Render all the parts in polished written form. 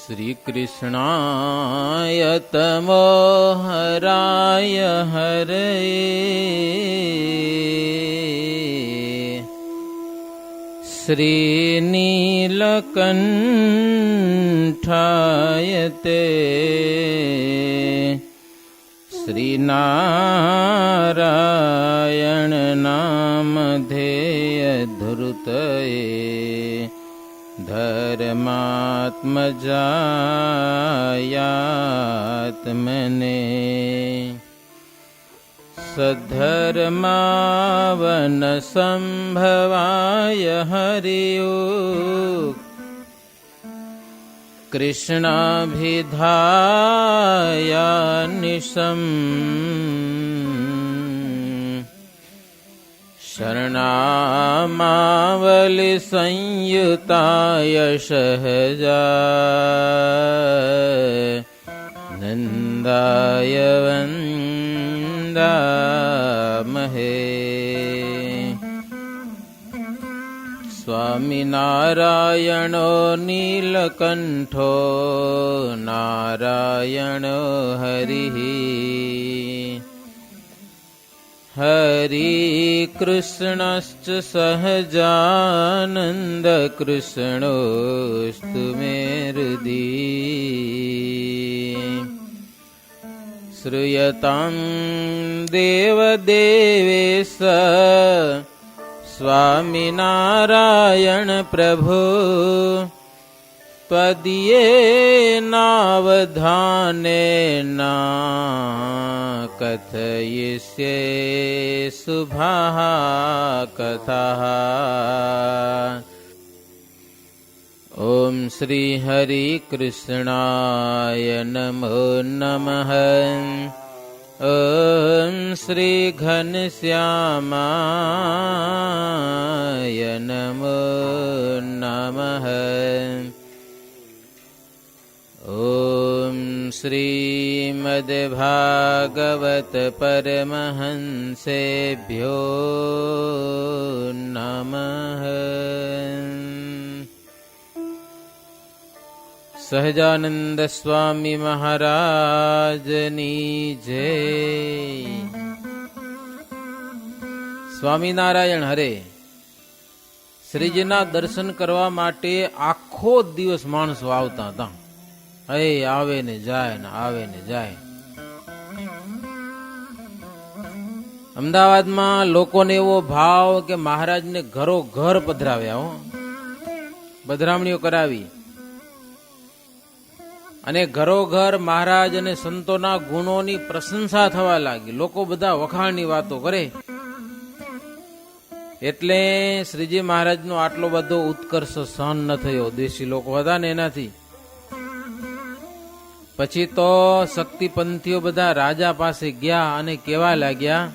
શ્રીકૃષ્ણાય તમો હરાય હરયે શ્રીનીલકંઠાય તે શ્રીનારાયણ નામધેય ધૃતયે ધર્માત્મજાયાત્મને સદ્ધર્માવન સંભવાય હરિયુક્ કૃષ્ણાભિધાયાનિશમ શરણામાવલિ સંયુતાય સહજા નંદાય વંદામહે સ્વામિનારાયણો નીલકંઠો નારાયણો હરિઃ હરિ કૃષ્ણશ્ચ સહજાનંદ કૃષ્ણોસ્તુ મે હૃદિ શ્રૂયતાં દેવદેવેશ સ્વામિનારાયણ પ્રભુ ત્વદીયેનાવધાનેન કથયિષ્યે શુભાઃ કથાઃ. ઓમ શ્રી હરિ કૃષ્ણાય નમો નમઃ. ઓમ શ્રી ઘનશ્યામાય નમો નમઃ. ઓમ શ્રીમદ્ભાગવત પરમહંસેભ્યો નમઃ. સહજાનંદ સ્વામી મહારાજની જય. સ્વામિનારાયણ હરે. શ્રીજીના દર્શન કરવા માટે આખો દિવસ માણસો આવતા હતા. આવે ને જાય ને આવે ને જાય. અમદાવાદમાં લોકોને એવો ભાવ કે મહારાજને ઘરો ઘર પધરાવ્યા હો, પધરામણીઓ કરાવી અને ઘરો ઘર મહારાજ અને સંતોના ગુણોની પ્રશંસા થવા લાગી. લોકો બધા વખાણની વાતો કરે. એટલે શ્રીજી મહારાજનો આટલો બધો ઉત્કર્ષ સહન ન થયો. દેશી લોકો હતા ને એનાથી. પછી તો શક્તિપંથીઓ બધા રાજા પાસે ગયા અને કહેવા લાગ્યા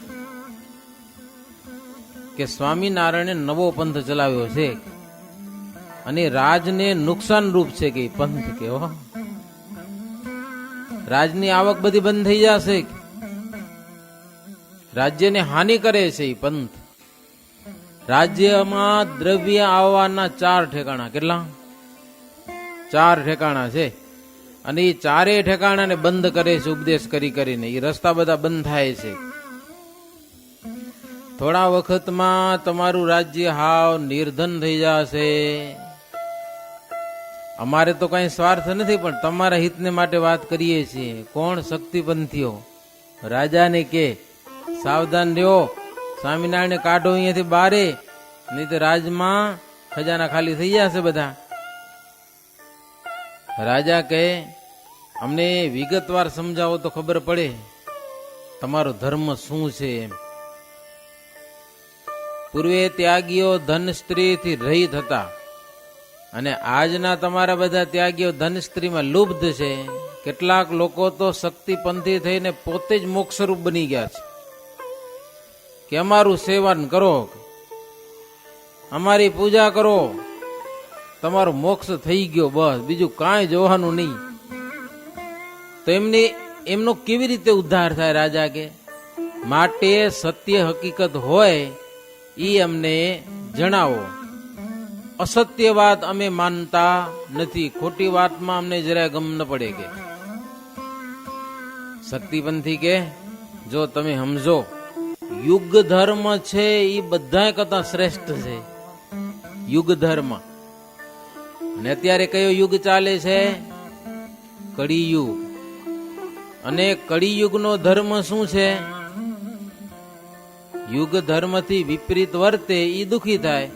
કે સ્વામિનારાયણે નવો પંથ ચલાવ્યો છે અને રાજને નુકસાન રૂપ છે કે પંથ કેવો. રાજની આવક બધી બંધ થઈ જશે, રાજ્યને હાનિ કરે છે એ પંથ. રાજ્યમાં દ્રવ્ય આવવાના 4 ઠેકાણા. કેટલા? 4 ઠેકાણા છે અને એ 4 ઠેકાણાને બંધ કરે છે ઉપદેશ કરી કરીને. એ રસ્તા બધા બંધ થાય છે. થોડા વખતમાં તમારું રાજ્ય હાવ નિર્ધન થઈ જશે. અમારે તો કઈ સ્વાર્થ નથી, પણ તમારા હિતને માટે વાત કરીએ છીએ. કોણ? શક્તિપંથીઓ. રાજાને કે સાવધાન રહ્યો, સ્વામિનારાયણને કાઢો અહીંયાથી બારે, નહીં તો રાજમાં ખજાના ખાલી થઈ જશે બધા. રાજા કહે અમને વિગતવાર સમજાવો તો ખબર પડે તમારો ધર્મ શું છે એમ. પૂર્વે ત્યાગીઓ ધન સ્ત્રીથી રહિત હતા અને આજના તમારા બધા ત્યાગીઓ ધન સ્ત્રીમાં લુબ્ધ છે. કેટલાક લોકો તો શક્તિપંથી થઈને પોતે જ મોક્ષરૂપ બની ગયા છે કે અમારું સેવન કરો, અમારી પૂજા કરો, તમારો મોક્ષ થઈ ગયો, બસ બીજું કાંઈ જોવાનું નહીં. તો એમનો કેવી રીતે ઉદ્ધાર થાય? રાજા કે માટે સત્ય હકીકત હોય એ અમને જણાવો. અસત્ય વાત અમે માનતા નથી, ખોટી વાતમાં અમને જરાય ગમ ન પડે કે શક્તિપંથી કે જો તમે સમજો યુગ ધર્મ છે એ બધા કરતા શ્રેષ્ઠ છે યુગ ધર્મ. અને અત્યારે કયો યુગ ચાલે છે? કળિયુગ. અને કળિયુગનો ધર્મ શું છે? યુગ ધર્મથી વિપરીત વર્તે એ દુખી થાય,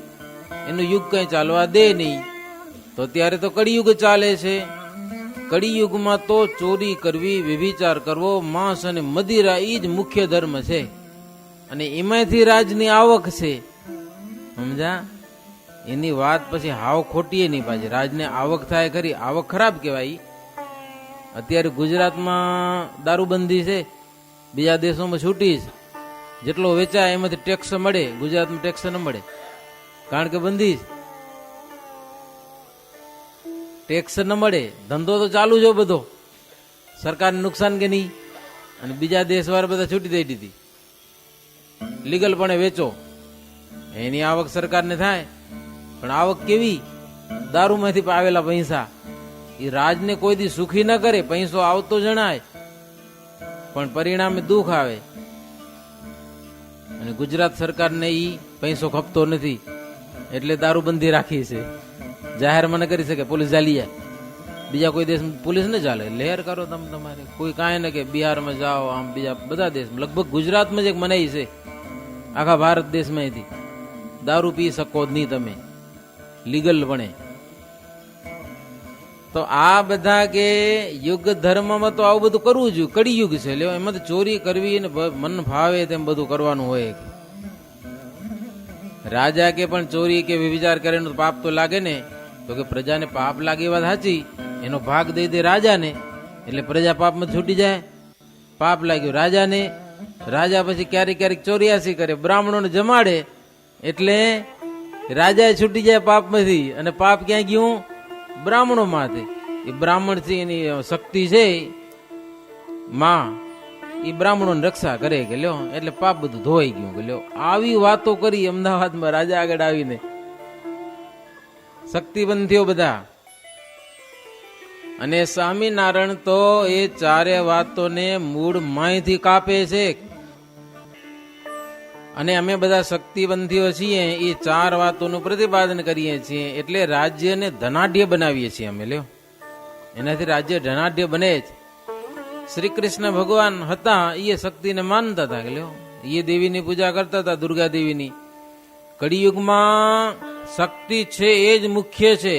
એનું યુગ કઈ ચાલવા દે નહીં. તો અત્યારે તો કળિયુગ ચાલે છે. કળિયુગમાં તો ચોરી કરવી, વ્યભિચાર કરવો, માંસ અને મદિરા એ જ મુખ્ય ધર્મ છે. અને એમાંથી રાજની આવક છે, સમજા? એની વાત પછી હાવ ખોટી નહીં પાછી. રાજને આવક થાય ખરી, આવક ખરાબ કહેવાય. અત્યારે ગુજરાતમાં દારૂબંધી છે, બીજા દેશોમાં છૂટી છે. જેટલો વેચાય એમાંથી ટેક્સ મળે, ગુજરાતમાં ટેક્સ ન મળે, કારણ કે બંધી છે. ટેક્સ ન મળે, ધંધો તો ચાલુ જ બધો, સરકારને નુકસાન કે નહીં. અને બીજા દેશ વાળા બધા છૂટી દઈ દીધી, લીગલ પણ વેચો, એની આવક સરકારને થાય. પણ આવક કેવી? દારૂમાંથી આવેલા પૈસા. એ રાજને કોઈ દી સુખી ન કરે, પૈસો આવતો જણાય પણ પરિણામે દુઃખ આવે. અને ગુજરાત સરકારને ઈ પૈસો ખપતો નથી એટલે દારૂબંધી રાખી છે. જાહેરમાં ન કરી શકે, પોલીસ ચાલી જાય. બીજા કોઈ દેશ પોલીસ ન ચાલે, લહેર કરો તમે તમારે, કોઈ કાંઈ ન કે બિહારમાં જાઓ, આમ બીજા બધા દેશ, લગભગ ગુજરાતમાં જ એક મનાઈ છે. આખા ભારત દેશમાંથી દારૂ પી શકો જ નહીં તમે, લીગલ બને. તો આ બધા કે યુગ ધર્મમાં તો આવું બધું કરવું જોઈએ. કળિયુગ છે, લ્યો, એમાં તો ચોરી કરવી ને મન ભાવે તેમ બધું કરવાનું હોય. રાજા કે પણ ચોરી કે વિચાર કરે તો પાપ તો લાગે ને. તો કે પ્રજાને પાપ લાગે વાત સાચી, એનો ભાગ દઈ દે રાજાને, એટલે પ્રજા પાપમાં છૂટી જાય. પાપ લાગ્યું રાજાને, રાજા પછી ક્યારેક ક્યારેક ચોર્યાસી કરે, બ્રાહ્મણોને જમાડે, એટલે રાજા છૂટી જાય પાપમાંથી. અને પાપ ક્યાં ગયું? બ્રાહ્મણો માટે. એ બ્રાહ્મણ થી એની શક્તિ છે માં, એ બ્રાહ્મણોની રક્ષા કરે કે લ્યો, એટલે પાપ બધું ધોવાઈ ગયું કે લ્યો. આવી વાતો કરી અમદાવાદમાં રાજા આગળ આવીને, શક્તિબંધીઓ બધા. અને સ્વામિનારાયણ તો એ ચારે વાતોને મૂળ માયથી કાપે છે. અને અમે બધા શક્તિબંધીઓ છીએ, એ ચાર વાતોનું પ્રતિપાદન કરીએ છીએ, એટલે રાજ્યને ધનાઢ્ય બનાવીએ છીએ અમે, લ્યો. એનાથી રાજ્ય ધનાઢ્ય બને જ. શ્રી કૃષ્ણ ભગવાન હતા, એ શક્તિને માનતા હતા કે લ્યો, એ દેવીની પૂજા કરતા હતા, દુર્ગા દેવીની. કળિયુગમાં શક્તિ છે એ જ મુખ્ય છે.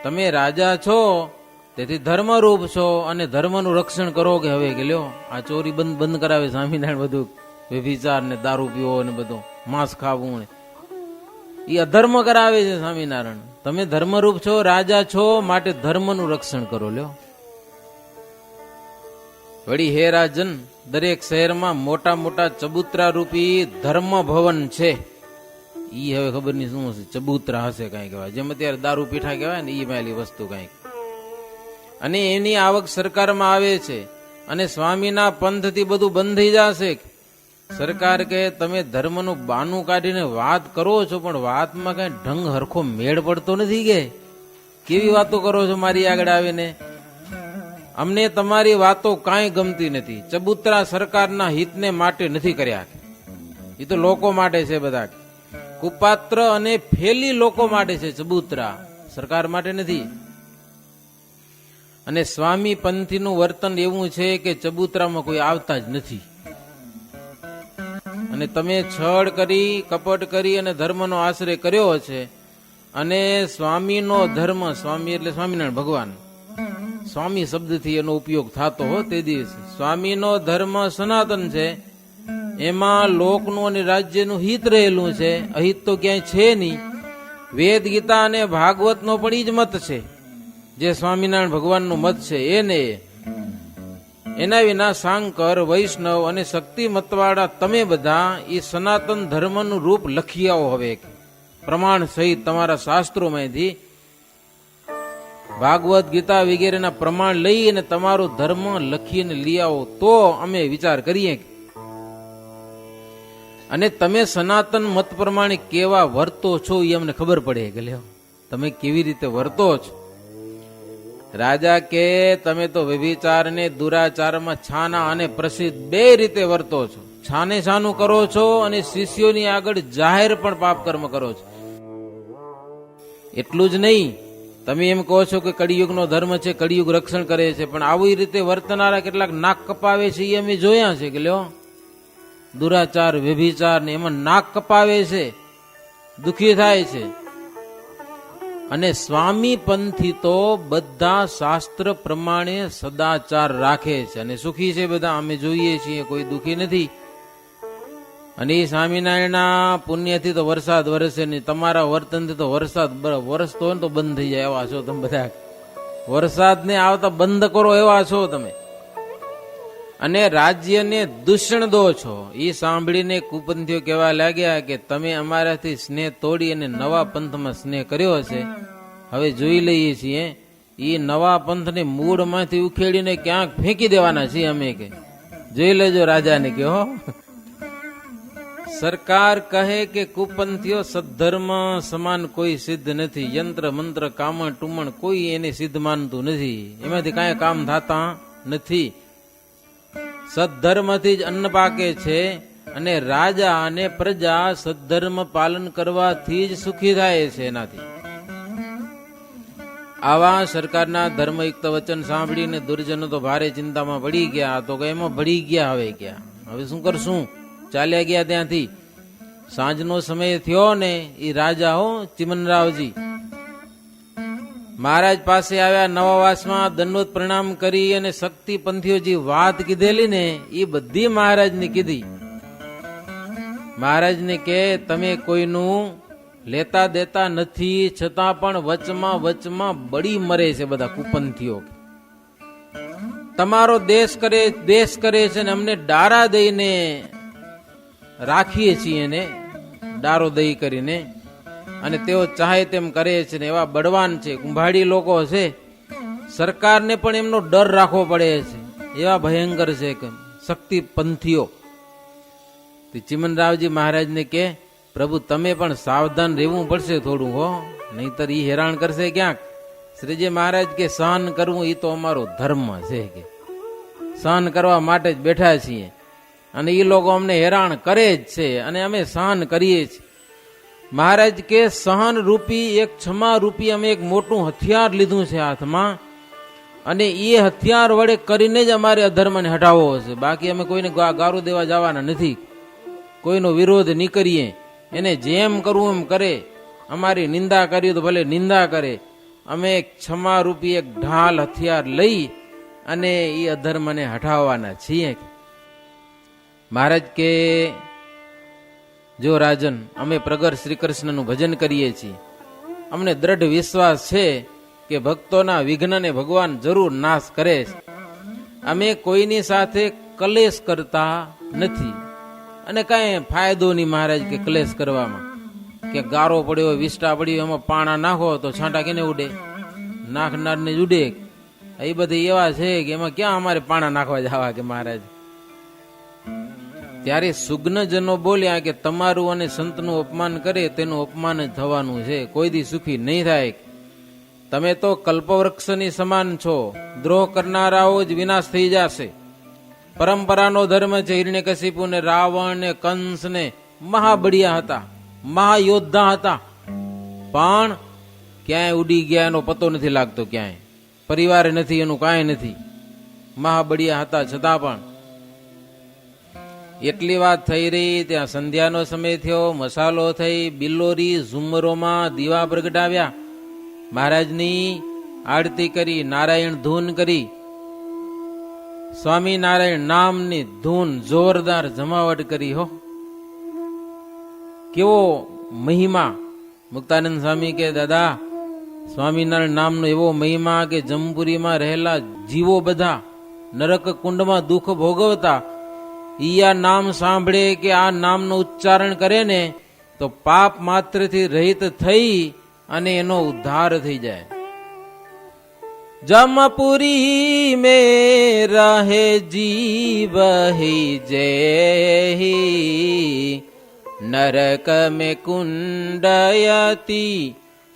તમે રાજા છો તેથી ધર્મરૂપ છો, અને ધર્મનું રક્ષણ કરો કે હવે કે લ્યો, આ ચોરી બંધ કરાવે સ્વામિનારાયણ, બધું વ્યભિચાર ને દારૂ પીવો ને બધું માંસ ખાવું ને એ અધર્મ કરાવે છે સ્વામિનારાયણ. તમે ધર્મરૂપ છો, રાજા છો, માટે ધર્મનું રક્ષણ કરો, લ્યો. વળી હે રાજન, દરેક શહેરમાં મોટા મોટા ચબૂતરા રૂપી ધર્મ ભવન છે. ઈ હવે ખબર નહીં શું હશે, ચબૂતરા હશે કઈ કહેવાય, જેમ અત્યારે દારૂ પીઠા કહેવાય ને, ઈ માયેલી વસ્તુ કઈક. અને એની આવક સરકારમાં આવે છે. અને સ્વામીના પંથથી બધું બંધ થઈ જશે. સરકાર કે તમે ધર્મનું બાનું કાઢીને વાત કરો છો, પણ વાતમાં કઈ ઢંગ હરખો મેળ પડતો નથી. કે કેવી વાતો કરો છો મારી આગળ આવીને? અમને તમારી વાતો કાંઈ ગમતી નથી. ચબૂતરા સરકારના હિતને માટે નથી કર્યા, એ તો લોકો માટે છે બધા. કુપાત્ર અને ફેલી લોકો માટે છે ચબૂતરા, સરકાર માટે નથી. અને સ્વામી પંથીનું વર્તન એવું છે કે ચબૂતરામાં કોઈ આવતા જ નથી. અને તમે છળ કરી, કપટ કરી અને ધર્મનો આશ્રય કર્યો છે. અને સ્વામીનો ધર્મ, સ્વામી એટલે સ્વામિનારાયણ ભગવાન, સ્વામી શબ્દથી એનો ઉપયોગ થતો હો તે દિવસે. સ્વામીનો ધર્મ સનાતન છે, એમાં લોકનું અને રાજ્યનું હિત રહેલું છે, અહિત તો ક્યાંય છે નહીં. વેદ, ગીતા અને ભાગવતનો પણ ઈ જ મત છે, જે સ્વામિનારાયણ ભગવાનનો મત છે એને. એના વિના શાંકર, વૈષ્ણવ અને શક્તિ મતવાળા તમે બધા એ સનાતન ધર્મનું રૂપ લખી આવો હવે, પ્રમાણ સહિત તમારા શાસ્ત્રોમાંથી. ભાગવત, ગીતા વગેરેના પ્રમાણ લઈ અને તમારો ધર્મ લખીને લઈ આવો, તો અમે વિચાર કરીએ. અને તમે સનાતન મત પ્રમાણે કેવા વર્તો છો એ અમને ખબર પડે કે લ્યો. તમે કેવી રીતે વર્તો છો? રાજા કે તમે તો વ્યભિચારને દુરાચારમાં છાના અને પ્રસિદ્ધ બે રીતે વર્તો છો. છાને છાનું કરો છો અને શિષ્યોની આગળ જાહેર પણ પાપ કર્મ કરો છો. એટલું જ નહીં, તમે એમ કહો છો કે કળિયુગનો ધર્મ છે, કળિયુગ રક્ષણ કરે છે, પણ આવી રીતે વર્તનારા કેટલાક નાક કપાવે છે એ અમે જોયા છે કે લ્યો દુરાચાર વ્યભિચાર ને એમાં નાક કપાવે છે, દુખી થાય છે. અને સ્વામી પંથી તો બધા શાસ્ત્ર પ્રમાણે સદાચાર રાખે છે અને સુખી છે બધા, અમે જોઈએ છીએ, કોઈ દુખી નથી. અને એ સ્વામિનારાયણના પુણ્યથી તો વરસાદ વરસે નહીં, તમારા વર્તનથી તો વરસાદ વરસતો હોય ને તો બંધ થઈ જાય એવા છો તમે બધા. વરસાદને આવતા બંધ કરો એવા છો તમે. અને રાજ્યને દૂષણ દો છો. એ સાંભળીને કુપંથીઓ કહેવા લાગ્યા કે તમે અમારાથી સ્નેહ તોડી અને નવા પંથમાં સ્નેહ કર્યો હશે. હવે જોઈ લઈએ છીએ એ નવા પંથને મૂળમાંથી ઉખેડીને ક્યાંક ફેંકી દેવાના છીએ અમે કે જોઈ લેજો રાજાને કે હો. સરકાર કહે કે કુપંથીઓ સદ્ધર્મ સમાન કોઈ સિદ્ધ નથી, યંત્ર મંત્ર કામણ ટુમણ કોઈ એને સિદ્ધ માનતું નથી, એમાંથી કાંઈ કામ થતા નથી. સદ્ધર્મથી જ અન્ન પાકે છે અને રાજા અને પ્રજા સદ્ધર્મ પાલન કરવાથી જ સુખી થાય છે. એનાથી આવા સરકારના ધર્મયુક્ત વચન સાંભળીને દુર્જનો તો ભારે ચિંતામાં પડી ગયા. તો કે એમાં ભળી ગયા, હવે ક્યાં, હવે શું કરશું? ચાલ્યા ગયા ત્યાંથી. સાંજનો સમય થયો ને એ રાજા હો ચિમનરાવજી મહારાજ પાસે આવ્યા. નવાવાસમાં દંડોત પ્રણામ કરી અને શક્તિ પંથીઓ જે વાત કીધેલી ને એ બધી મહારાજને કીધી. મહારાજને કે તમે કોઈનું લેતા દેતા નથી, છતાં પણ વચમાં બળી મરે છે બધા કુપંથીઓ. તમારો દેશ કરે છે ને અમને ડારા દઈને રાખીએ છીએ ને, ડારો દઈ કરીને, અને તેઓ ચાહે તેમ કરે છે ને એવા બળવાન છે, કુંભાડી લોકો છે. સરકારને પણ એમનો ડર રાખવો પડે છે, એવા ભયંકર છે કે શક્તિ પંથીઓ. ચિમનરાવજી મહારાજને કે પ્રભુ તમે પણ સાવધાન રહેવું પડશે થોડું હો, નહીતર ઈ હેરાન કરશે ક્યાંક. શ્રીજી મહારાજ કે સહન કરવું એ તો અમારો ધર્મ છે, કે સહન કરવા માટે જ બેઠા છીએ અને એ લોકો અમને હેરાન કરે જ છે અને અમે સહન કરીએ છીએ. મહારાજ કે સહન રૂપી એક ક્ષમા રૂપી અમે એક મોટું હથિયાર લીધું છે હાથમાં, અને એ હથિયાર વડે કરીને જ અમારે અધર્મને હટાવવો હશે. બાકી અમે કોઈને ગારું દેવા જવાના નથી, કોઈનો વિરોધ નહીં કરીએ. એને જેમ કરવું એમ કરે, અમારી નિંદા કરી તો ભલે નિંદા કરે, અમે એક ક્ષમા રૂપી એક ઢાલ હથિયાર લઈ અને એ અધર્મને હટાવવાના છીએ. મહારાજ કે જો રાજન, અમે પ્રગટ શ્રી કૃષ્ણનું ભજન કરીએ છીએ, અમને દ્રઢ વિશ્વાસ છે કે ભક્તોના વિઘ્નને ભગવાન જરૂર નાશ કરે છે. અમે કોઈની સાથે કલેશ કરતા નથી અને કાંઈ ફાયદો નહીં મહારાજ કે કલેશ કરવામાં. કે ગારો પડ્યો, વિષ્ટા પડ્યો, એમાં પાણા નાખો તો છાંટા કેને ઉડે? નાખનારને જ ઉડે. એ બધા એવા છે કે એમાં ક્યાં અમારે પાણા નાખવા જવા કે મહારાજ. ત્યારે સુગ્નજનો બોલ્યા કે તમારું અને સંતનું અપમાન કરે તેનું અપમાન જ થવાનું છે, કોઈ દી સુખી નહીં થાય. તમે તો કલ્પવૃક્ષની સમાન છો, દ્રોહ કરનારાઓ જ વિનાશ થઈ જશે. પરંપરાનો ધર્મ છે. હિરણ્યકશિપુ ને રાવણ ને કંસ ને મહાબળિયા હતા, મહાયોદ્ધા હતા, પણ ક્યાંય ઉડી ગયા એનો પતો નથી લાગતો, ક્યાંય પરિવાર નથી, એનું કાંઈ નથી. મહાબળિયા હતા છતાં પણ. એટલી વાત થઈ રહી ત્યાં સંધ્યાનો સમય થયો, મસાલો થઈ, બિલ્લોરી ઝુમરોમાં દીવા પ્રગટાવ્યા, મહારાજની આરતી કરી, નારાયણ ધૂન કરી, સ્વામિનારાયણ નામની ધૂન જોરદાર જમાવટ કરી. હો કેવો મહિમા! મુક્તાનંદ સ્વામી કે દાદા સ્વામિનારાયણ નામનો એવો મહિમા કે જમપુરીમાં રહેલા જીવો બધા નરક કુંડમાં દુઃખ ભોગવતા ઈ આ નામ સાંભળે કે આ નામનો ઉચ્ચારણ કરે ને તો પાપ માત્રથી રહિત થઈ અને એનો ઉદ્ધાર થઈ જાય. જમપુરી में रहे जीव ही जय, नरक में कुंडयति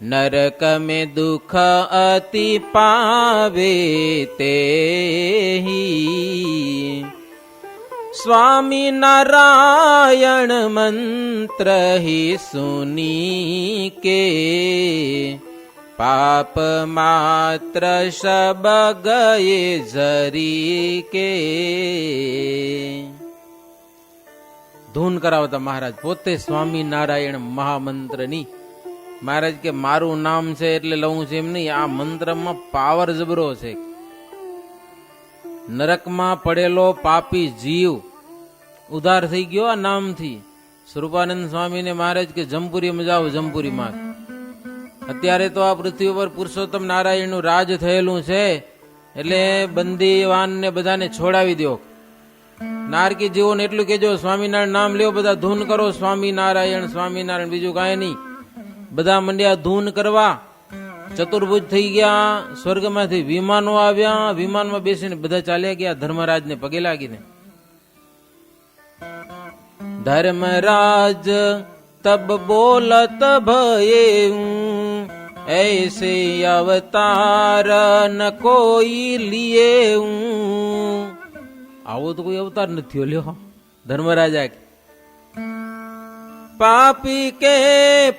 नरक में दुख अति पावे ते ही स्वामी नारायण मंत्र ही सुनी के पाप मात्र सब गए झरी के। ધૂન કરાવતા મહારાજ પોતે સ્વામિનારાયણ મહામંત્રની. મહારાજ કે મારું નામ છે એટલે લઉં છું એમ નહીં, આ મંત્રમાં પાવર જબરો છે. નરકમાં પડેલો પાપી જીવ ઉદ્ધાર થઈ ગયો આ નામથી. સ્વરૂપાનંદ સ્વામીને મહારાજ કે જમપુરીમાં જાઓ, જમપુરીમાં. અત્યારે તો આ પૃથ્વી ઉપર પુરુષોત્તમ નારાયણનું રાજ થયેલું છે એટલે બંદીવાન ને બધાને છોડાવી દો. નારકી જીવોને એટલું કેજો સ્વામિનારાયણ નામ લ્યો, બધા ધૂન કરો સ્વામિનારાયણ સ્વામિનારાયણ, બીજું કાંઈ નહીં. બધા મંડ્યા ધૂન કરવા. ચતુર્ભુજ થઈ ગયા. સ્વર્ગમાંથી વિમાનો આવ્યા, વિમાનમાં બેસીને બધા ચાલ્યા ગયા ધર્મરાજને પગે લાગીને. धर्मराज तब बोलत भये ऐसे अवतार न कोई लिए. આવો તો કોઈ અવતાર નથી લ્યો. ધર્મરાજા પાપી કે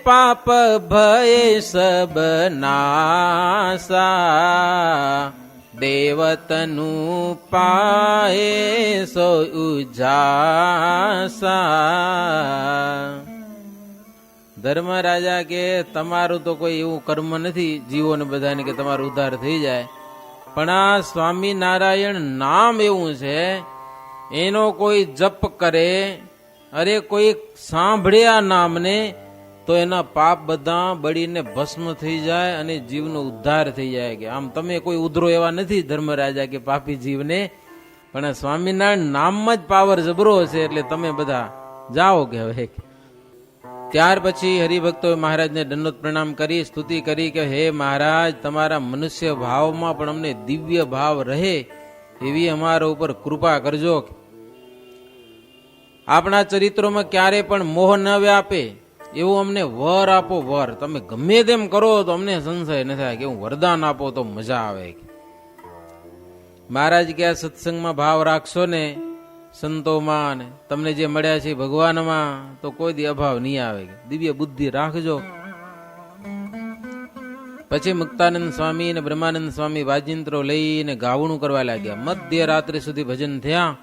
પાપ ભય સબ નાસા દેવતનું પાએ સો ઉજાસા. ધર્મરાજા કે તમારું તો કોઈ એવું કર્મ નથી જીવોને બધાને કે તમારો ઉદ્ધાર થઈ જાય, પણ આ સ્વામિનારાયણ નામ એવું છે એનો કોઈ જપ કરે, અરે કોઈ સાંભળે આ નામને તો એના પાપ બધા બળીને ભસ્મ થઈ જાય અને જીવનો ઉદ્ધાર થઈ જાય. કે આમ તમે કોઈ ઉધરો એવા નથી ધર્મરાજા કે પાપી જીવને, પણ સ્વામિનારાયણ નામમાં જ પાવર જબરો છે એટલે તમે બધા જાઓ કે હવે. ત્યાર પછી હરિભક્તોએ મહારાજને દંડોત પ્રણામ કરી સ્તુતિ કરી કે હે મહારાજ, તમારા મનુષ્ય ભાવમાં પણ અમને દિવ્ય ભાવ રહે એવી અમારા ઉપર કૃપા કરજો. આપણા ચરિત્રોમાં ક્યારે પણ મોહ ન વ્યાપે એવું અમને વર આપો. વર તમે ગમે તેમ કરો તો અમને સંશય ન થાય કે હું વરદાન આપો તો મજા આવે. મહારાજ કે આ સત્સંગમાં ભાવ રાખશો ને સંતોમાં ને તમને જે મળ્યા છે ભગવાનમાં તો કોઈ દી અભાવ નહીં આવે. દિવ્ય બુદ્ધિ રાખજો. પછી મુક્તાનંદ સ્વામી અને બ્રહ્માનંદ સ્વામી વાજિંત્રો લઈને ગાવણું કરવા લાગ્યા. મધ્ય રાત્રિ સુધી ભજન થયા.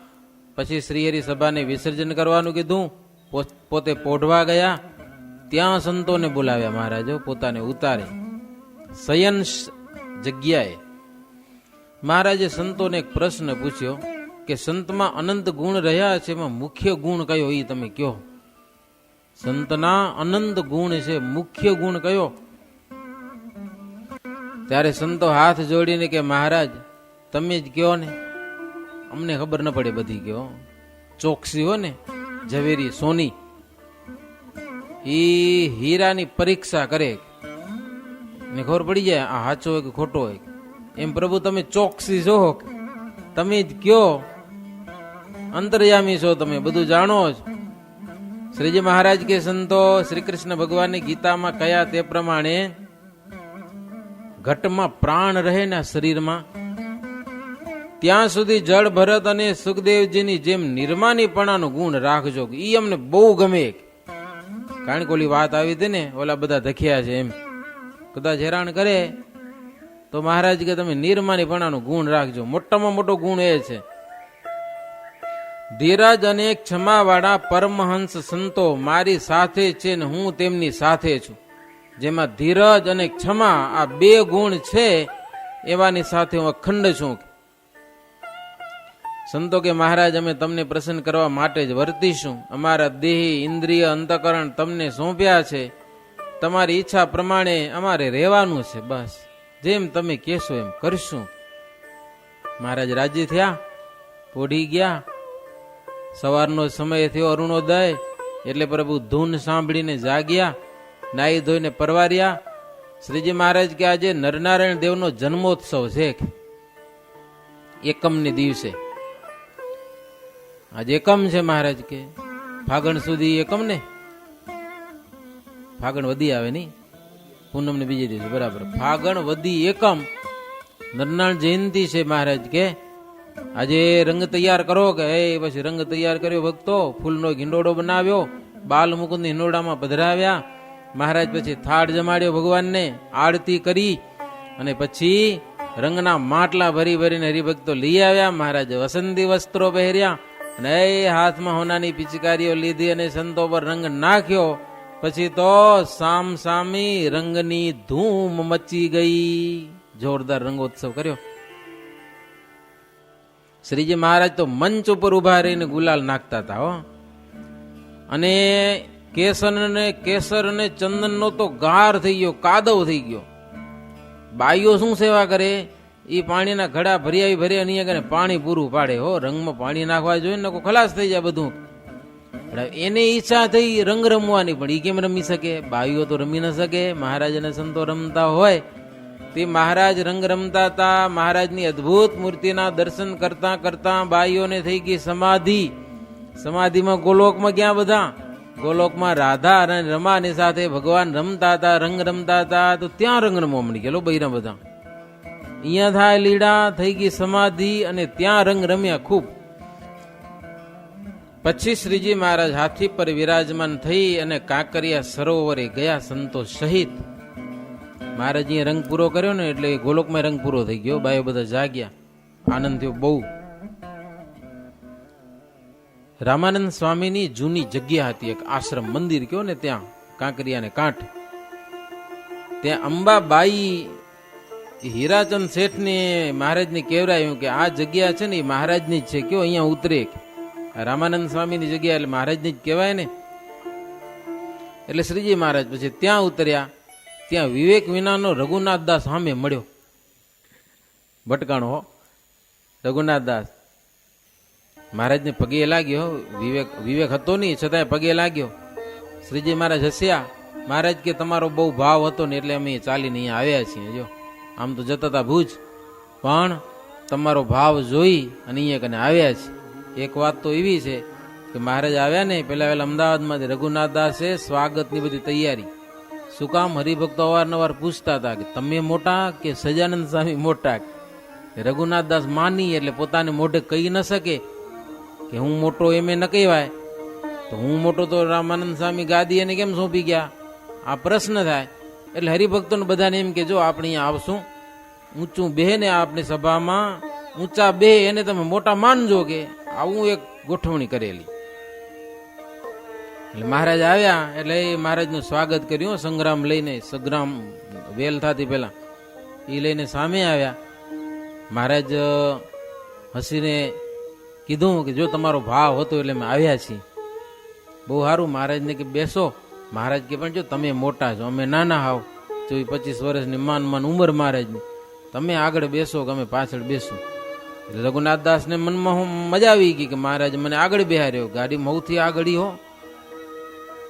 પછી શ્રીહરિ સભાને વિસર્જન કરવાનું કીધું. પોતે પોઢવા ગયા. ત્યાં સંતોને બોલાવ્યા મહારાજો પોતાને ઉતારે શયન જગ્યાએ. મહારાજે સંતોને એક પ્રશ્ન પૂછ્યો કે સંતમાં અનંત ગુણ રહ્યા છે, એમાં મુખ્ય ગુણ કયો એ તમે કયો. સંતના અનંત ગુણ છે, મુખ્ય ગુણ કયો? ત્યારે સંતો હાથ જોડીને કે મહારાજ તમે જ કયો ને, અમને ખબર ન પડે બધી કયો. ચોકસી હો ને ઝવેરી સોની ઈ હીરાની પરીક્ષા કરે ને ખબર પડી જાય આ સાચો હોય કે ખોટો હોય. એમ પ્રભુ તમે ચોકસી છો, તમે જ કયો, અંતર્યામી છો, તમે બધું જાણો છો. શ્રીજી મહારાજ કે સંતો શ્રી કૃષ્ણ ભગવાનની ગીતામાં કયા તે પ્રમાણે ઘટમાં પ્રાણ રહે ને શરીરમાં ત્યાં સુધી જળ ભરત અને સુખદેવજીની જેમ નિર્માનીપણાનો ગુણ રાખજો. ઈ અમને બહુ ગમે. કારણ કે ઓલી વાત આવી હતી ને ઓલા બધા ધખ્યા છે એમ કદાચ હેરાન કરે તો મહારાજ કે તમે નિર્માનીપણાનો ગુણ રાખજો. મોટામાં મોટો ગુણ એ છે. ધીરજ અને ક્ષમાવાળા પરમહંસ સંતો મારી સાથે છે ને હું તેમની સાથે છું. જેમાં ધીરજ અને ક્ષમા આ બે ગુણ છે એવાની સાથે હું અખંડ છું. સંતો કે મહારાજ અમે તમને પ્રસન્ન કરવા માટે જ વર્તીશું. અમારા દેહી ઇન્દ્રિય અંતકરણ તમને સોંપ્યા છે. તમારી ઈચ્છા પ્રમાણે અમારે રહેવાનું છે. બસ જેમ તમે કહેશો એમ કરશું. મહારાજ રાજી થયા, પોઢી ગયા. સવારનો સમય થયો અરુણોદય એટલે પ્રભુ ધૂન સાંભળીને જાગ્યા. નાઈ ધોઈને પરવાર્યા. શ્રીજી મહારાજ કે આજે નરનારાયણ દેવનો જન્મોત્સવ છે. એકમને દિવસે આજે એકમ છે. મહારાજ કે ફાગણ સુધી એકમ ને, ફાગણ વધી આવે નહીં, પૂનમ ને બીજે દિવસે બરાબર. ફાગણ વદી એકમ નરનાળ જયંતિ છે. મહારાજ કે આજે રંગ તૈયાર કરો કે પછી રંગ તૈયાર કર્યો ભક્તો, ફૂલનો હિંડોળો બનાવ્યો, બાલ મુકુંદ હિંડોળામાં પધરાવ્યા. મહારાજ પછી થાળ જમાડ્યો ભગવાનને, આરતી કરી અને પછી રંગના માટલા ભરી ભરીને હરિભક્તો લઈ આવ્યા. મહારાજ વસંતી વસ્ત્રો પહેર્યા અને હાથમાં હોનાની પિચકારીઓ લીધી અને સંતો પર રંગ નાખ્યો. પછી તો સામ સામી રંગની ધૂમ મચી ગઈ. જોરદાર રંગોત્સવ કર્યો. શ્રીજી મહારાજ તો મંચ ઉપર ઉભા રહીને ગુલાલ નાખતા હતા હો. અને કેસર અને ચંદનનો તો ગાર થઈ ગયો, કાદવ થઈ ગયો. બાઈઓ શું સેવા કરે, એ પાણીના ઘડા ભર્યા અહીંયા પાણી પૂરું પાડે હો. રંગમાં પાણી નાખવા જોઈએ ને કોઈ ખલાસ થઈ જાય બધું. એને ઈચ્છા થઈ રંગ રમવાની, પણ એ કેમ રમી શકે? બાઈઓ તો રમી ન શકે. મહારાજ અને સંતો રમતા હોય તે મહારાજ રંગ રમતા હતા. મહારાજની અદભુત મૂર્તિના દર્શન કરતા કરતા બાઈઓને થઈ ગઈ સમાધિ. સમાધિમાં ગોલોકમાં ગયા બધા. ગોલોકમાં રાધા અને રમાની સાથે ભગવાન રમતા હતા, રંગ રમતા હતા. તો ત્યાં રંગ રમવા મળી ગયેલો બૈરા બધા. અહીંયા થાય લીડા, થઈ ગઈ સમાધિ અને ત્યાં રંગ રમ્યા ખૂબ. પછી શ્રીજી મહારાજ હાથી પર વિરાજમાન થઈ અને કાંકરિયા સરોવરે ગયા સંતો સહિત. મહારાજ અહીંયા રંગ પૂરો કર્યો ને એટલે ગોલોકમાં રંગ પૂરો થઈ ગયો. બાયો બધા જાગ્યા, આનંદ થયો બહુ. રામાનંદ સ્વામીની જૂની જગ્યા હતી, એક આશ્રમ મંદિર કયો ને ત્યાં કાંકરિયાને કાંઠ. ત્યાં અંબાબાઈ હીરાચંદ શેઠને મહારાજને કહેવરાયું કે આ જગ્યા છે ને એ મહારાજની જ છે, કયો અહીંયા ઉતરે. રામાનંદ સ્વામીની જગ્યા એટલે મહારાજની જ કહેવાય ને. એટલે શ્રીજી મહારાજ પછી ત્યાં ઉતર્યા. ત્યાં વિવેક વિનાનો રઘુનાથ દાસ સામે મળ્યો, ભટકાણો હો. રઘુનાથ દાસ મહારાજને પગે લાગ્યો. વિવેક હતો નહીં છતાંય પગે લાગ્યો. શ્રીજી મહારાજ હસ્યા. મહારાજ કે તમારો બહુ ભાવ હતો ને એટલે અમે ચાલીને અહીંયા આવ્યા છીએ. જો આમ તો જતા હતા ભુજ, પણ તમારો ભાવ જોઈ અને અહીંયા કને આવ્યા છે. એક વાત તો એવી છે કે મહારાજ આવ્યા ને પેલા અમદાવાદમાંથી રઘુનાથ દાસે સ્વાગતની બધી તૈયારી. શું કામ? હરિભક્તો અવારનવાર પૂછતા હતા કે તમે મોટા કે સજાનંદ સ્વામી મોટા. રઘુનાથ દાસ માની એટલે પોતાને મોઢે કહી ન શકે કે હું મોટો, એમ ન કહેવાય. તો હું મોટો તો રામાનંદ સ્વામી ગાદી એને કેમ સોંપી ગયા? આ પ્રશ્ન થાય. એટલે હરિભક્તોને બધાને એમ કે જો આપણે અહીંયા આવશું, ઊંચું બેહે ને આપણી સભામાં ઊંચા બે એને તમે મોટા માનજો, કે આવું એક ગોઠવણી કરેલી. એટલે મહારાજ આવ્યા એટલે એ મહારાજનું સ્વાગત કર્યું. સંગ્રામ લઈને, સંગ્રામ વેલ થતી પેલા એ લઈને સામે આવ્યા. મહારાજ હસીને કીધું કે જો તમારો ભાવ હતો એટલે અમે આવ્યા છીએ. બહુ સારું. મહારાજને કે બેસો. મહારાજ કે પણ જો તમે મોટા છો, અમે નાના હાવ, 24-25 વર્ષની માન ઉંમર મહારાજની, તમે આગળ બેસો કે અમે પાછળ બેસું. એટલે રઘુનાથ દાસને મનમાં હું મજા આવી ગઈ કે મહારાજ મને આગળ બેહાર્યો. ગાડી મૌથી આગળ હો,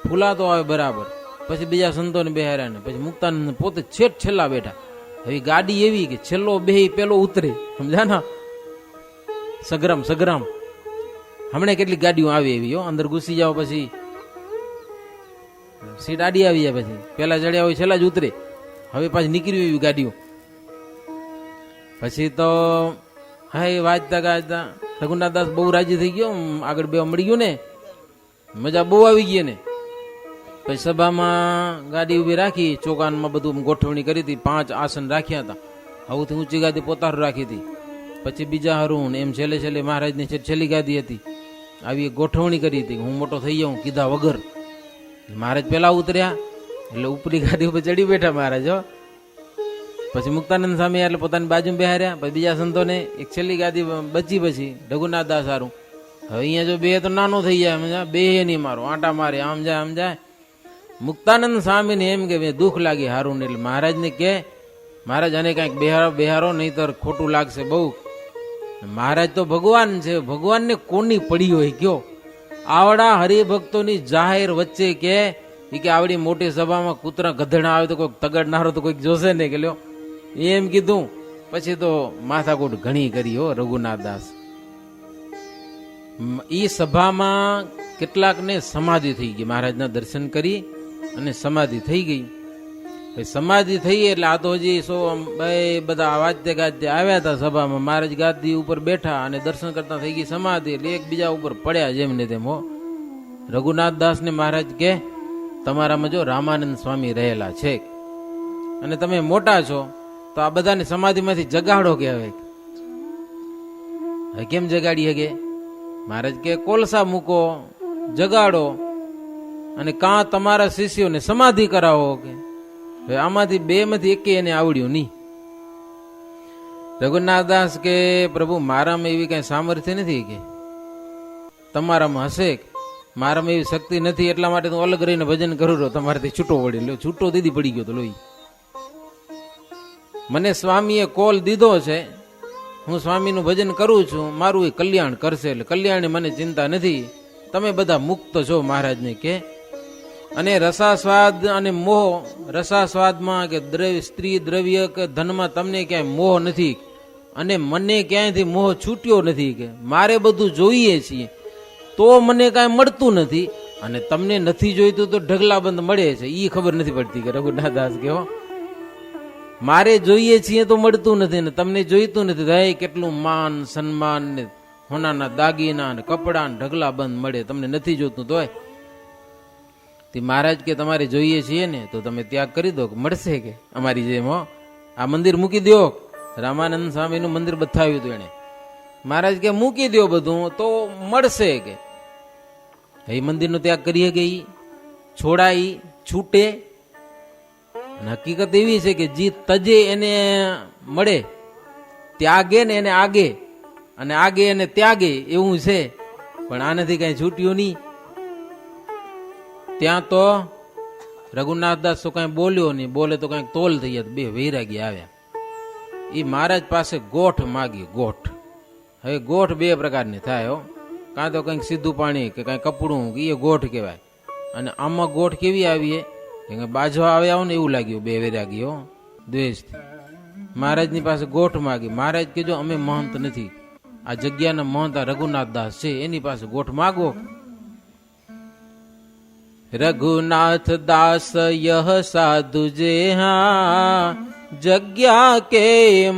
ફૂલાતો આવે બરાબર. પછી બીજા સંતોને બેહાર્યા ને પછી મુક્તાનંદ પોતે છેલ્લા બેઠા. હવે ગાડી એવી કે છેલ્લો બેહી પેલો ઉતરે, સમજા ના? સગ્રામ હમણાં કેટલી ગાડીઓ આવે એવી હો. અંદર ઘૂસી જાઓ પછી સીટ આડી આવી જાય, પછી પેલા ચડ્યા હોય છેલ્લા જ ઉતરે. હવે પાછી નીકળી એવી ગાડીઓ. પછી તો હા એ વાંચતા ગાજતા રઘુનાથ દાસ બહુ રાજી થઈ ગયો. આગળ બે મળી ગયું ને, મજા બહુ આવી ગઈ ને. પછી સભામાં ગાડી ઉભી રાખી, ચોકાનમાં બધું ગોઠવણી કરી હતી. 5 આસન રાખ્યા હતા. સૌથી ઊંચી ગાદી પોતારું રાખી હતી. પછી બીજા હરું એમ છેલ્લે મહારાજની છેલ્લી ગાદી હતી. આવી ગોઠવણી કરી હતી. હું મોટો થઈ જાઉં કીધા વગર. મહારાજ પેલા ઉતર્યા એટલે ઉપરી ગાડી ઉપર ચડી બેઠા મહારાજ. પછી મુક્તાનંદ સ્વામી એટલે પોતાની બાજુ બેહાર્યા. પછી બીજા સંતોને એક છેલ્લી ગાદી બચી. પછી રઘુનાથ દાસ સારું. હવે અહીંયા જો બે તો નાનો થઈ જાય, બે નહીં મારો આંટા મારે, આમ જાય. મુક્તાનંદ સ્વામીને એમ કે દુઃખ લાગે હારું ને. એટલે મહારાજને કે મહારાજ આને કાંઈક બેહારો નહીતર ખોટું લાગશે બહુ. મહારાજ તો ભગવાન છે, ભગવાનને કોની પડી હોય કયો? આવડા હરિભક્તોની જાહેર વચ્ચે કે આવડી મોટી સભામાં કૂતરા ગધેડા આવે તો કોઈક તગડનારો તો કોઈક જોશે ને કે લ્યો એમ કીધું. પછી તો માથાકૂટ ઘણી કરી હો રઘુનાથ દાસ. ઈ સભામાં કેટલાકને સમાધિ થઈ ગઈ. મહારાજના દર્શન કરી અને સમાધિ થઈ ગઈ. સમાધિ થઈ એટલે આ તો હજી બધા વાજતે ગાજતે આવ્યા હતા સભામાં. મહારાજ ગાદી ઉપર બેઠા અને દર્શન કરતા થઈ ગઈ સમાધિ, એટલે એકબીજા ઉપર પડ્યા જેમ ને તેમ. હો, રઘુનાથ દાસ ને મહારાજ કે તમારામાં જો રામાનંદ સ્વામી રહેલા છે અને તમે મોટા છો, તો આ બધાની સમાધિમાંથી જગાડો કે હવે કેમ જગાડી હગે? મહારાજ કે કોલસા મૂકો, જગાડો, અને કાં તમારા શિષ્યોને સમાધિ કરાવો. કે હવે આમાંથી બે માંથી એક એને આવડ્યું નહીં. રઘુનાથદાસ કે પ્રભુ મારામાં એવી કઈ સામર્થ્ય નથી, કે તમારામાં હશે, મારામાં એવી શક્તિ નથી, એટલા માટે હું અલગ રહીને ભજન કરું રહ્યો, તમારાથી છૂટો વળી લો. છૂટો દીધી પડી ગયો તો લોહી. મને સ્વામીએ કોલ દીધો છે, હું સ્વામીનું ભજન કરું છું, મારું એ કલ્યાણ કરશે, એટલે કલ્યાણની મને ચિંતા નથી. તમે બધા મુક્ત છો મહારાજને કે. અને રસાસ્વાદ અને મોહ, રસાસ્વાદમાં કે સ્ત્રી દ્રવ્ય કે ધનમાં તમને ક્યાંય મોહ નથી, અને મને ક્યાંયથી મોહ છૂટ્યો નથી. કે મારે બધું જોઈએ છીએ તો મને કાંઈ મળતું નથી, અને તમને નથી જોઈતું તો ઢગલાબંધ મળે છે, એ ખબર નથી પડતી. કે રઘુનાથદાસ કે મારે જોઈએ છીએ તો મળતું નથી, ને તમને જોઈતું નથી. હે કેટલું માન સન્માન ને હોનાના દાગીના ને કપડા ને ઢગલાબંધ મળે, તમને નથી જોતું તોય. મહારાજ કે તમારે જોઈએ છીએ ને તો તમે ત્યાગ કરી દો, મળશે કે અમારી જેમ. આ મંદિર મૂકી દો. રામાનંદ સ્વામીનું મંદિર બતાવ્યું હતું એને. મહારાજ કે મૂકી દો બધું તો મળશે. કે એ મંદિરનો ત્યાગ કરીએ કે છોડાય છૂટે. હકીકત એવી છે કે જે તજે એને મળે, ત્યાગે ને એને આગે, અને આગે એને ત્યાગે, એવું છે. પણ આનાથી કઈ છૂટ્યું નહીં. ત્યાં તો રઘુનાથદાસ તો કઈ બોલ્યો નહીં, બોલે તો કઈક તોલ થઈ જાય. બે વૈરાગી આવ્યા, એ મહારાજ પાસે ગોઠ માગી. ગોઠ, હવે ગોઠ બે પ્રકારની થાય. હો, કાં તો કંઈક સીધું પાણી કે કઈ કપડું, એ ગોઠ કહેવાય. અને આમાં ગોઠ કેવી આવી કે બાજવા આવ્યા હો ને એવું લાગ્યું. બે વૈરાગીઓ દ્વેષથી મહારાજની પાસે ગોઠ માગી. મહારાજ કીધું અમે મહંત નથી, આ જગ્યાના મહંત આ રઘુનાથદાસ છે, એની પાસે ગોઠ માગો. रघुनाथ दास यह साधु जे हाँ, जग्या के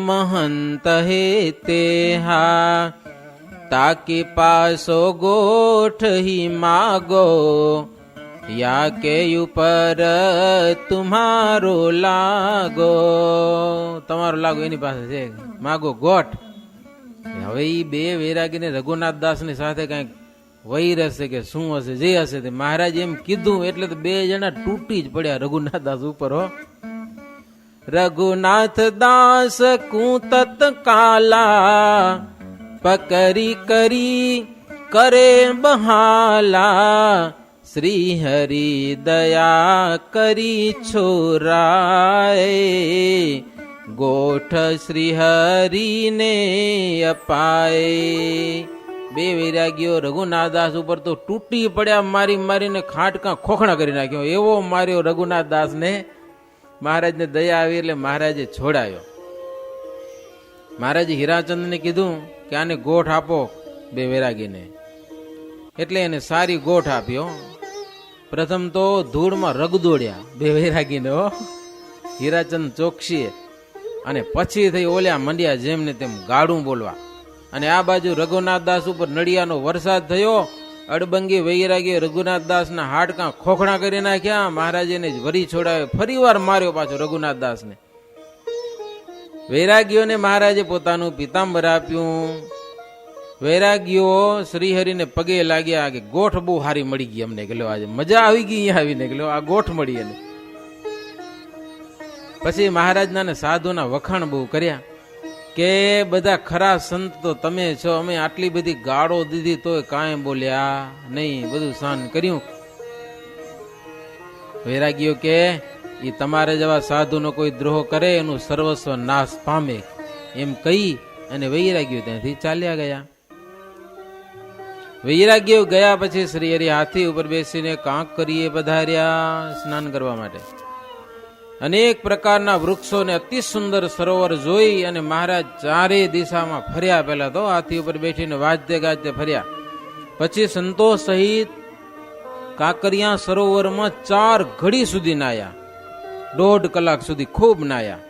महंत हे ते हा, ताकि पासो गोठ ही मागो, या के ऊपर तुम्हारो लागो. તમારો લાગો એની પાસે છે, માગો ગોઠ. હવે એ બે વૈરાગીને રઘુનાથ દાસ ની સાથે કઈક વૈર હશે કે શું હશે, જે હશે તે મહારાજ એમ કીધું એટલે તો બે જણા તૂટી જ પડ્યા રઘુનાથ દાસ ઉપર. હો, રઘુનાથ દાસ કુંતત કાલા, પકરી કરી કરે બહાલા, શ્રી હરિ દયા કરી છોરાય, ગોઠ શ્રી હરિ ને અપાય. બે વૈરાગીઓ રઘુનાથદાસ ઉપર તો તૂટી પડ્યા, મારી મારીને ખાટકા ખોખણા કરી નાખ્યો. એવો માર્યો રઘુનાથદાસ ને. મહારાજને દયા આવી એટલે મહારાજે છોડાયો. મહારાજે હીરાચંદ ને કીધું કે આને ગોઠ આપો બે વૈરાગીને. એટલે એને સારી ગોઠ આપ્યો. પ્રથમ તો ધૂળમાં રગદોડ્યા બે વૈરાગીને. હો, હીરાચંદ ચોકસીએ. અને પછી થઈ ઓલ્યા મંડ્યા જેમ ને તેમ ગાડું બોલવા. અને આ બાજુ રઘુનાથદાસ ઉપર નડિયાનો વરસાદ થયો. અડબંગી વૈરાગી રઘુનાથદાસ ના હાડકા ખોખણા કરી નાખ્યા. મહારાજને વરી છોડાવે. ફરી વાર માર્યો પાછો રઘુનાથદાસ ને. વૈરાગીઓને મહારાજે પોતાનું પિતાંબર આપ્યું. વૈરાગીઓ શ્રીહરિને પગે લાગ્યા કે ગોઠ બહુ સારી મળી ગઈ અમને. કે આજે મજા આવી ગઈ અહીંયા આવીને. કે આ ગોઠ મળી. એને પછી મહારાજના સાધુના વખાણ બહુ કર્યા કે બધા ખરા સંત તો તમે છો, અમે આટલી બધી ગાળો દીધી તોય કાંઈ બોલ્યા નહીં, બધું સહન કર્યું. વૈરાગીઓ કે એ તમારે જેવા સાધુનો કોઈ દ્રોહ કરે એનું સર્વસ્વ નાશ પામે, એમ કહી અને વૈરાગીઓ ત્યાંથી ચાલ્યા ગયા. વૈરાગીઓ ગયા પછી શ્રી હરિ હાથી ઉપર બેસીને કાંકરીએ પધાર્યા સ્નાન કરવા માટે. અનેક પ્રકારના વૃક્ષો ને અતિ સુંદર સરોવર જોઈ અને મહારાજ ચારે દિશામાં ફર્યા. પહેલા તો હાથી ઉપર બેઠીને વાજતે ગાજતે ફર્યા. પછી સંતોષ સહિત કાંકરિયા સરોવરમાં 4 ઘડી સુધી નાયા. 1.5 કલાક સુધી ખૂબ નાયા.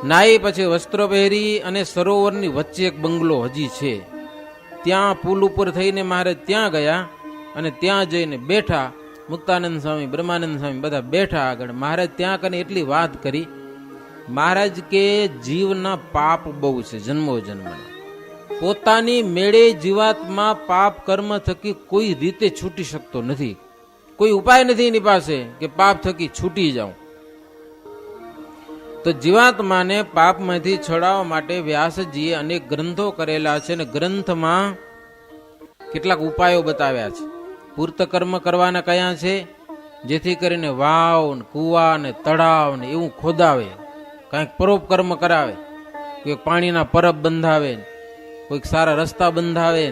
નાઈ પછી વસ્ત્રો પહેરી અને સરોવરની વચ્ચે એક બંગલો હજી છે, ત્યાં પુલ ઉપર થઈને મહારાજ ત્યાં ગયા અને ત્યાં જઈને બેઠા. મુક્તાનંદ સ્વામી, બ્રહ્માનંદ સ્વામી બધા બેઠા આગળ. મહારાજ ત્યાં કરીને એટલી વાત કરી. મહારાજ કે જીવના પાપ બહુ છે, જન્મો જન્મના. પોતાની મેળે જીવાત્મા પાપ કર્મ થકી કોઈ રીતે છૂટી શકતો નથી. કોઈ ઉપાય નથી એની પાસે કે પાપ થકી છૂટી જાઉં. તો જીવાત્માને પાપમાંથી છોડાવવા માટે વ્યાસજીએ અનેક ગ્રંથો કરેલા છે, અને ગ્રંથમાં કેટલાક ઉપાયો બતાવ્યા છે. પૂર્ત કર્મ કરવાના કયા છે, જેથી કરીને વાવ ને કુવા ને તળાવ ને એવું ખોદાવે, કંઈક પરોપકર્મ કરાવે, કોઈક પાણીના પરબ બંધાવે, કોઈક સારા રસ્તા બંધાવે,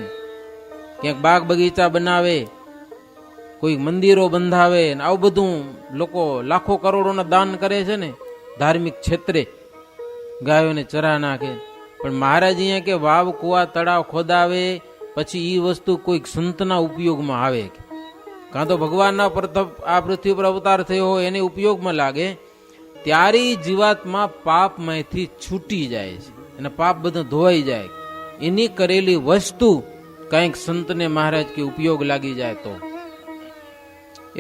ક્યાંક બાગ બગીચા બનાવે, કોઈક મંદિરો બંધાવે. આવું બધું લોકો લાખો કરોડોના દાન કરે છે ને ધાર્મિક ક્ષેત્રે, ગાયોને ચરા નાખે. પણ મહારાજ અહીંયા કે વાવ કુવા તળાવ ખોદાવે પછી એ વસ્તુ કોઈક સંતના ઉપયોગમાં આવે, કાં તો ભગવાનના પ્રતાપ આ પૃથ્વી પર અવતાર થયો હોય એને ઉપયોગમાં લાગે, ત્યારે જીવાત્મા પાપમાંથી છૂટી જાય છે અને પાપ બધું ધોવાઈ જાય. એની કરેલી વસ્તુ કંઈક સંતને મહારાજ કે ઉપયોગ લાગી જાય તો.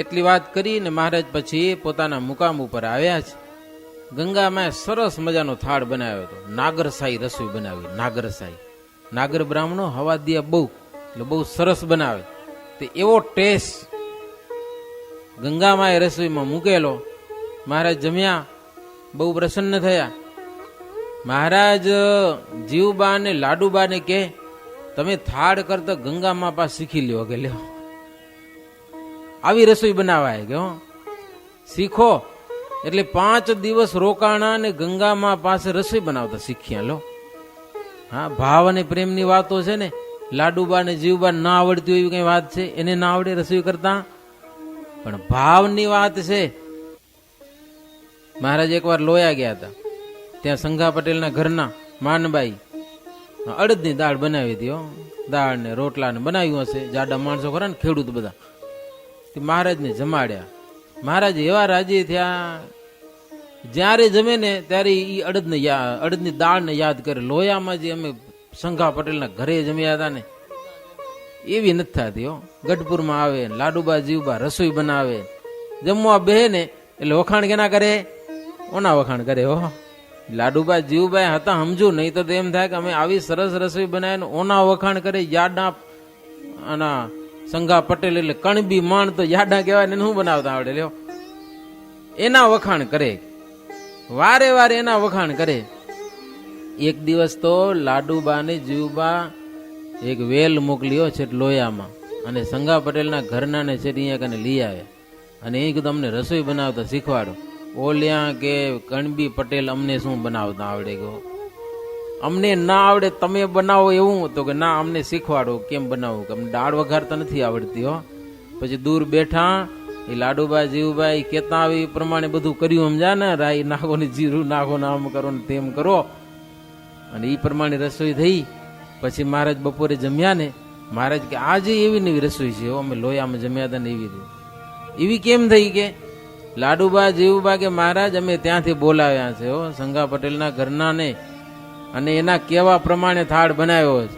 એટલી વાત કરીને મહારાજ પછી પોતાના મુકામ ઉપર આવ્યા છે. ગંગામાં સરસ મજાનો થાળ બનાવ્યો હતો, નાગરસાઈ રસોઈ બનાવી. નાગરસાઈ, નાગર બ્રાહ્મણો હવા દિયા બહુ, એટલે બહુ સરસ બનાવે. તે એવો ટેસ્ટ ગંગામાં રસોઈમાં મૂકેલો. મહારાજ જમ્યા, બહુ પ્રસન્ન થયા. મહારાજ જીવબા ને લાડુબા ને કે તમે થાળ કરતા ગંગામાં પાસે શીખી લ્યો કે લ્યો, આવી રસોઈ બનાવાય કે શીખો. એટલે 5 દિવસ રોકાણા ને ગંગામાં પાસે રસોઈ બનાવતા શીખ્યા. લો, હા, ભાવ અને પ્રેમની વાતો છે ને. લાડુબા ને જીવબા ના આવડતી હોય એવી કઈ વાત છે? એને ના આવડે રસોઈ કરતા, પણ ભાવની વાત છે. મહારાજ એકવાર લોયા ગયા હતા, ત્યાં સંઘા પટેલના ઘરના માનબાઈ અડદની દાળ બનાવી હતી. દાળ ને રોટલા ને બનાવ્યું હશે, જાડા માણસો ખરા ને ખેડૂત બધા. મહારાજને જમાડ્યા. મહારાજ એવા રાજી થયા, જ્યારે જમે ને ત્યારે એ અડદની દાળને યાદ કરે. લોયામાં જે અમે સંઘા પટેલના ઘરે જમ્યા હતા ને એવી નથી થતી. ગઢપુરમાં આવે, લાડુબા જીવબા રસોઈ બનાવે, જમવા બેહે ને એટલે વખાણ કેના કરે? ઓના વખાણ કરે. લાડુબા જીવબા હતા સમજુ, નહીં તો એમ થાય કે અમે આવી સરસ રસોઈ બનાવીને ઓના વખાણ કરે. યાડા આના સંઘા પટેલ એટલે કણબી માણ તો યાડા કહેવાય ને, શું બનાવતા આવડે? લ્યો, એના વખાણ કરે, વારે વારે એના વખાણ કરે. એક દિવસ તો લાડુબા ને જીવબા એક વેલ મોકલ્યો છે લોયામાં, અને સંઘા પટેલના ઘરના ને છે અહીંયા કને લઈ આવ્યા, અને એ કીધું અમને રસોઈ બનાવતા શીખવાડો. ઓલ્યા કે કણબી પટેલ અમને શું બનાવતા આવડે? ગયો અમને ના આવડે, તમે બનાવો એવું? તો કે ના, અમને શીખવાડો કેમ બનાવવું, કે અમને દાળ વઘારતા નથી આવડતી. પછી દૂર બેઠા એ લાડુબા જીવભાઈ કેતા આવી એ પ્રમાણે બધું કર્યું. સમજા ને, રાઈ નાખો ને જીરું નાખો ને આમ કરો ને તેમ કરો, અને એ પ્રમાણે રસોઈ થઈ. પછી મહારાજ બપોરે જમ્યા ને, મહારાજ કે આજે એવી નવી રસોઈ છે, અમે લોયામાં જમ્યા હતા ને એવી કેમ થઈ? કે લાડુબા જીવબા કે મહારાજ અમે ત્યાંથી બોલાવ્યા છે સંઘા પટેલના ઘરના ને, અને એના કેવા પ્રમાણે થાળ બનાવ્યો છે.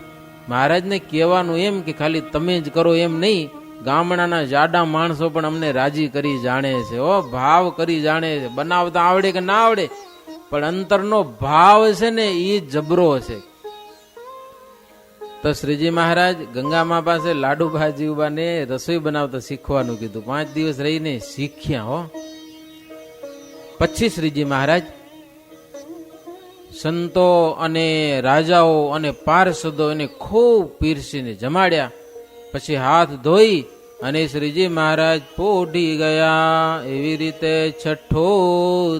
મહારાજને કહેવાનું એમ કે ખાલી તમે જ કરો એમ નહીં, ગામડાના જાડા માણસો પણ અમને રાજી કરી જાણે છે, ભાવ કરી જાણે છે. બનાવતા આવડે કે ના આવડે, પણ અંતરનો ભાવ છે ને એ જબરો છે. તો શ્રીજી મહારાજ ગંગામા પાસે લાડુબા જીવબાને રસોઈ બનાવતા શીખવાનું કીધું. 5 દિવસ રહીને શીખ્યા. પછી શ્રીજી મહારાજ સંતો અને રાજાઓ અને પાર્ષદો એને ખૂબ પીરસીને જમાડ્યા. પછી હાથ ધોઈ અને શ્રીજી મહારાજ પોઢી ગયા. એવી રીતે છઠ્ઠો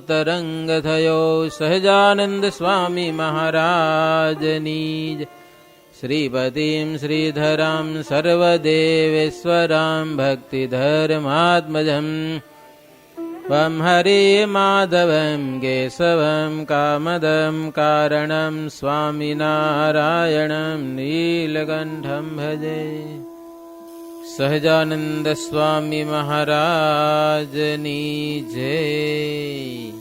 તરંગ થયો સહજાનંદ સ્વામી મહારાજની. શ્રીપતિમ શ્રીધરમ સર્વદેવેશ્વરમ ભક્તિધર્માત્મજમ વમ હરે માધવમ કેશવમ કામદમ કારણમ સ્વામિનારાયણમ નીલકંઠમ ભજે. સહજાનંદ સ્વામી મહારાજની જય.